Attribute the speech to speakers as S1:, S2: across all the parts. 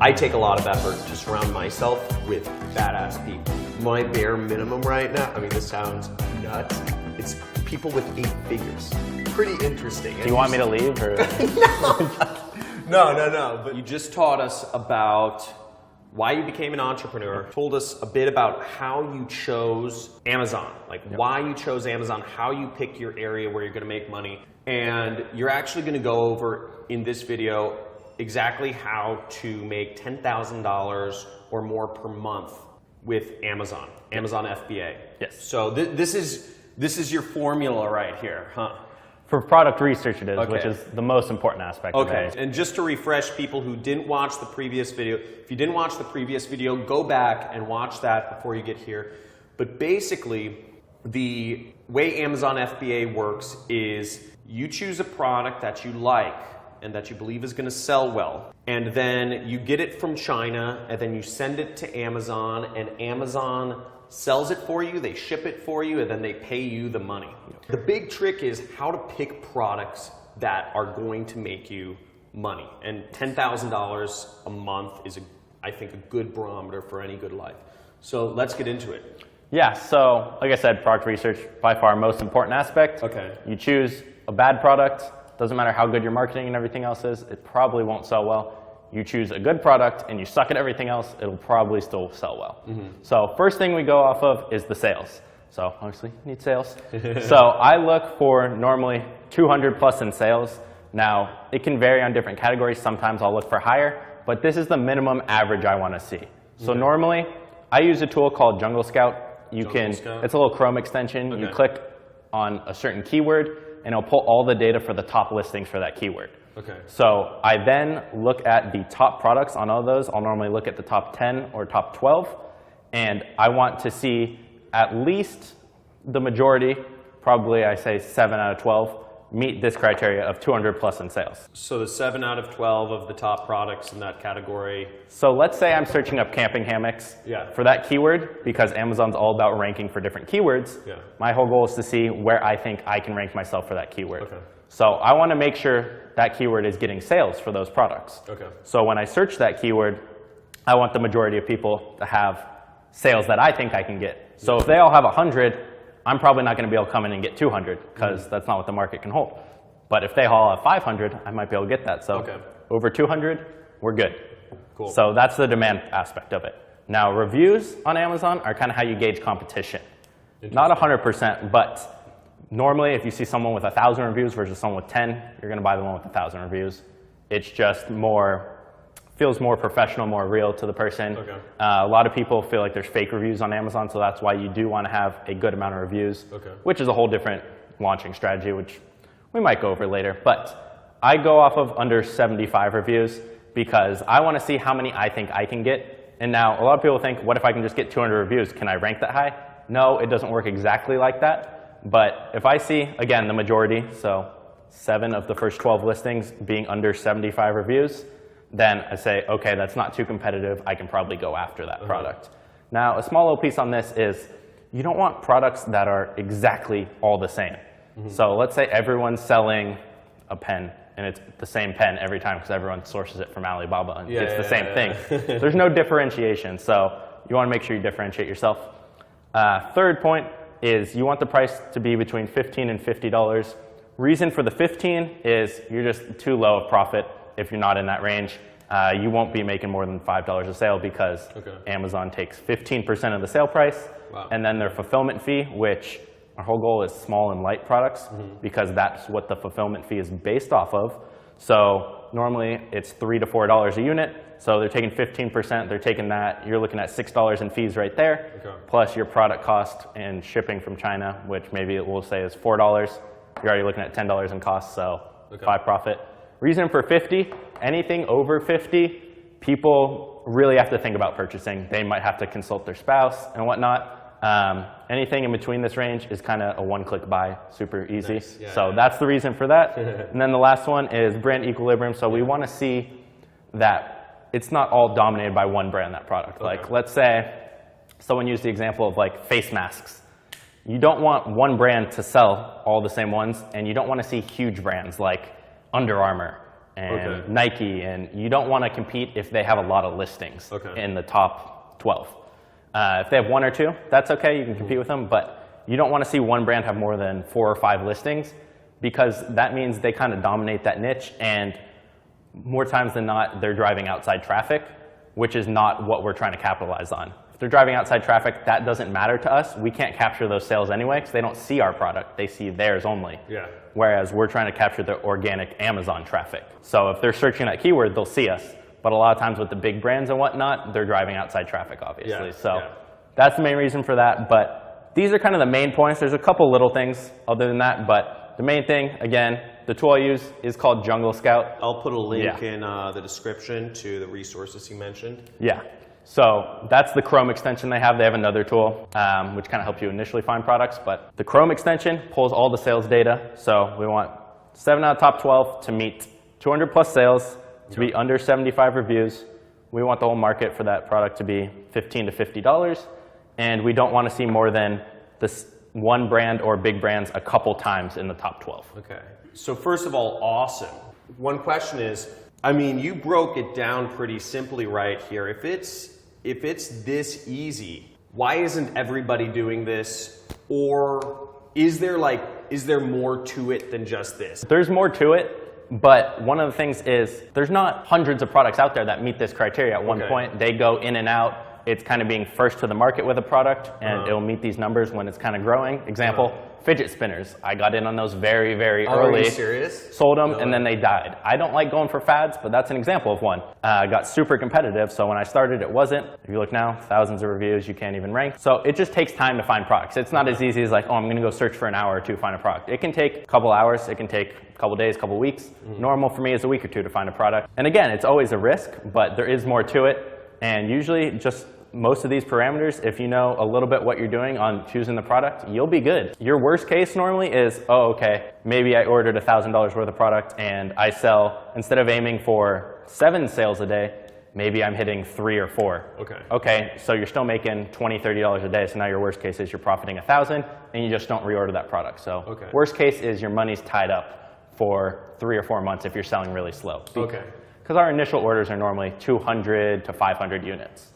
S1: I take a lot of effort to surround myself with badass people. My bare minimum right now, I mean, this sounds nuts, it's people with 8 figures. Pretty interesting.
S2: Do you want me to leave or?
S1: No, but you just taught us about why you became an entrepreneur, told us a bit about how you chose Amazon, like why you chose Amazon, how you pick your area where you're gonna make money. And you're actually gonna go over in this video exactly how to make $10,000 or more per month with Amazon FBA.
S2: Yes.
S1: So this is your formula right here, huh?
S2: For product research it is,
S1: Okay.
S2: which is the most important aspect of it.
S1: And just to refresh people who didn't watch the previous video, if you didn't watch the previous video, go back and watch that before you get here. But basically, the way Amazon FBA works is you choose a product that you like and that you believe is going to sell well, and then you get it from China, and then you send it to Amazon, and Amazon sells it for you, they ship it for you, and then they pay you the money. The big trick is how to pick products that are going to make you money. And $10,000 a month is, I think, a good barometer for any good life. So let's get into it.
S2: Yeah, so like I said, product research, by far most important aspect.
S1: Okay.
S2: You choose a bad product, doesn't matter how good your marketing and everything else is, it probably won't sell well. You choose a good product and you suck at everything else, it'll probably still sell well. So first thing we go off of is the sales. So obviously you need sales. So I look for normally 200 plus in sales. Now it can vary on different categories. Sometimes I'll look for higher, but this is the minimum average I want to see. So normally I use a tool called Jungle Scout. It's a little Chrome extension. You click on a certain keyword and it'll pull all the data for the top listings for that keyword.
S1: Okay.
S2: So I then look at the top products on all those. I'll normally look at the top 10 or top 12. And I want to see at least the majority, probably I say 7 out of 12, meet this criteria of 200 plus in sales.
S1: So the 7 out of 12 of the top products in that category.
S2: So let's say I'm searching up camping hammocks for that keyword, because Amazon's all about ranking for different keywords. My whole goal is to see where I think I can rank myself for that keyword. So I want to make sure that keyword is getting sales for those products. So when I search that keyword, I want the majority of people to have sales that I think I can get. So if they all have 100, I'm probably not going to be able to come in and get 200, because that's not what the market can hold. But if they all have 500, I might be able to get that. So over 200, we're good.
S1: Cool.
S2: So that's the demand aspect of it. Now reviews on Amazon are kind of how you gauge competition. Not 100%, but normally, if you see someone with 1,000 reviews versus someone with 10, you're going to buy the one with 1,000 reviews. It's just feels more professional, more real to the person. A lot of people feel like there's fake reviews on Amazon, so that's why you do want to have a good amount of reviews, which is a whole different launching strategy, which we might go over later. But I go off of under 75 reviews because I want to see how many I think I can get. And now a lot of people think, what if I can just get 200 reviews? Can I rank that high? No, it doesn't work exactly like that. But if I see, again, the majority, so 7 of the first 12 listings being under 75 reviews, then I say, okay, that's not too competitive. I can probably go after that product. Now, a small little piece on this is you don't want products that are exactly all the same. So let's say everyone's selling a pen, and it's the same pen every time because everyone sources it from Alibaba, and it's the same thing. There's no differentiation, so you want to make sure you differentiate yourself. Third point is you want the price to be between $15 and $50. Reason for the 15 is you're just too low of profit. If you're not in that range, you won't be making more than $5 a sale because Amazon takes 15% of the sale price, and then their fulfillment fee, which our whole goal is small and light products, because that's what the fulfillment fee is based off of. So normally it's $3 to $4 a unit. So they're taking 15%, they're taking that, you're looking at $6 in fees right there, plus your product cost and shipping from China, which maybe it will say is $4. You're already looking at $10 in cost, so 5 profit. Reason for 50, anything over 50, people really have to think about purchasing. They might have to consult their spouse and whatnot. Anything in between this range is kind of a one-click buy, super easy. So that's the reason for that. And then the last one is brand equilibrium. So we want to see that it's not all dominated by one brand, that product. Like let's say someone used the example of like face masks. You don't want one brand to sell all the same ones, and you don't want to see huge brands like Under Armour and Nike, and you don't want to compete if they have a lot of listings in the top 12. If they have one or two, that's okay, you can compete with them, but you don't want to see one brand have more than 4 or 5 listings, because that means they kind of dominate that niche, and more times than not, they're driving outside traffic, which is not what we're trying to capitalize on. If they're driving outside traffic, that doesn't matter to us. We can't capture those sales anyway, because they don't see our product, they see theirs only.
S1: Yeah.
S2: Whereas we're trying to capture the organic Amazon traffic. So if they're searching that keyword, they'll see us. But a lot of times with the big brands and whatnot, they're driving outside traffic, obviously. That's the main reason for that. But these are kind of the main points. There's a couple little things other than that. But the main thing, again, the tool I use is called Jungle Scout.
S1: I'll put a link in the description to the resources you mentioned.
S2: Yeah. So that's the Chrome extension they have. They have another tool, which kind of helps you initially find products. But the Chrome extension pulls all the sales data. So we want 7 out of top 12 to meet 200 plus sales, to be under 75 reviews. We want the whole market for that product to be $15 to $50. And we don't want to see more than this one brand or big brands a couple times in the top 12.
S1: Okay. So first of all, awesome. One question is, I mean, you broke it down pretty simply right here. If it's this easy, why isn't everybody doing this? Or is there more to it than just this?
S2: There's more to it. But one of the things is there's not hundreds of products out there that meet this criteria. At one point, they go in and out. It's kind of being first to the market with a product, and it'll meet these numbers when it's kind of growing. Example, fidget spinners. I got in on those very, very early.
S1: Are you serious?
S2: Sold them, and then they died. I don't like going for fads, but that's an example of one. Got super competitive, so when I started, it wasn't. If you look now, thousands of reviews, you can't even rank. So it just takes time to find products. It's not as easy as like, oh, I'm going to go search for an hour or two to find a product. It can take a couple hours. It can take a couple days, a couple weeks. Normal for me is a week or two to find a product. And again, it's always a risk, but there is more to it. And usually just most of these parameters, if you know a little bit what you're doing on choosing the product, you'll be good. Your worst case normally is, oh, okay, maybe I ordered $1,000 worth of product and I sell, instead of aiming for 7 sales a day, maybe I'm hitting 3 or 4. Okay, so you're still making $20, $30 a day, so now your worst case is you're profiting $1,000 and you just don't reorder that product. So worst case is your money's tied up for 3 or 4 months if you're selling really slow. Because our initial orders are normally 200 to 500 units.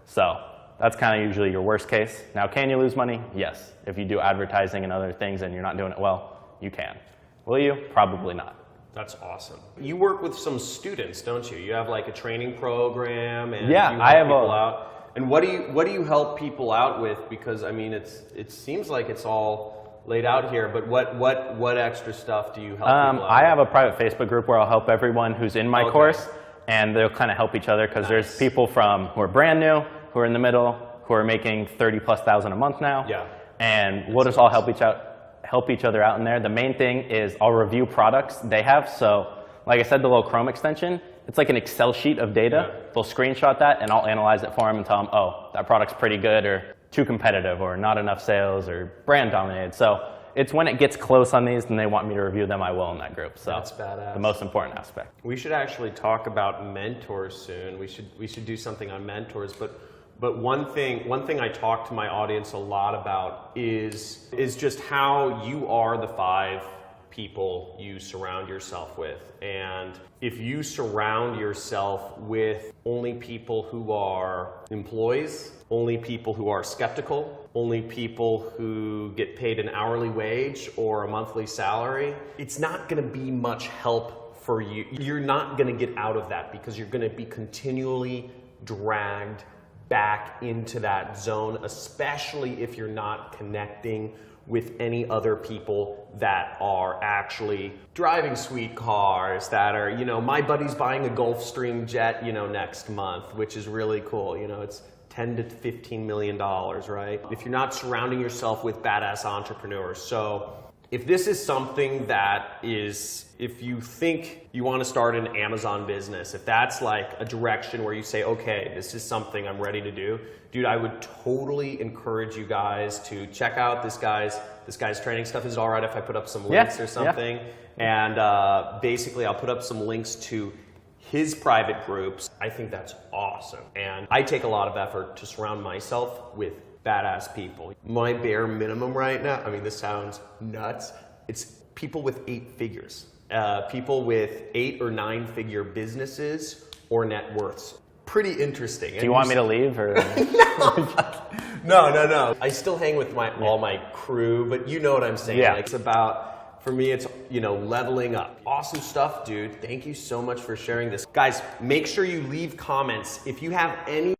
S2: So that's kind of usually your worst case. Now, can you lose money? Yes. If you do advertising and other things and you're not doing it well, you can. Will you? Probably not.
S1: That's awesome. You work with some students, don't you? You have like a training program, and
S2: I have
S1: people out. And what do you help people out with? Because I mean, it seems like it's all laid out here, but what extra stuff do you help people out
S2: I have a private Facebook group where I'll help everyone who's in my course, and they'll kind of help each other, because there's people who are brand new, who are in the middle, who are making 30+ thousand a month now. And we'll just all help each other out in there. The main thing is I'll review products they have. So like I said, the little Chrome extension, it's like an Excel sheet of data. They'll screenshot that and I'll analyze it for them and tell them, oh, that product's pretty good or too competitive or not enough sales or brand dominated. So it's when it gets close on these and they want me to review them, I will in that group. So
S1: that's badass.
S2: The most important aspect.
S1: We should actually talk about mentors soon. We should do something on mentors, but one thing I talk to my audience a lot about is just how you are the 5 people you surround yourself with. And if you surround yourself with only people who are employees, only people who are skeptical, only people who get paid an hourly wage or a monthly salary, it's not going to be much help for you. You're not going to get out of that because you're going to be continually dragged back into that zone, especially if you're not connecting with any other people that are actually driving sweet cars, that are, you know, my buddy's buying a Gulfstream jet, you know, next month, which is really cool. You know, it's $10 to $15 million, right? If you're not surrounding yourself with badass entrepreneurs. So if this is something that is, if you think you want to start an Amazon business, if that's like a direction where you say, okay, this is something I'm ready to do, dude, I would totally encourage you guys to check out this guy's training stuff. Is it all right if I put up some links or something? And basically I'll put up some links to his private groups. I think that's awesome. And I take a lot of effort to surround myself with badass people. My bare minimum right now, I mean, this sounds nuts, it's people with 8 figures. people with 8 or 9 figure businesses or net worths. Pretty interesting.
S2: Do you want me to leave or?
S1: No. I still hang with all my crew, but you know what I'm saying.
S2: Yeah.
S1: Like, it's about, for me, it's, you know, leveling up. Awesome stuff, dude. Thank you so much for sharing this. Guys, make sure you leave comments if you have any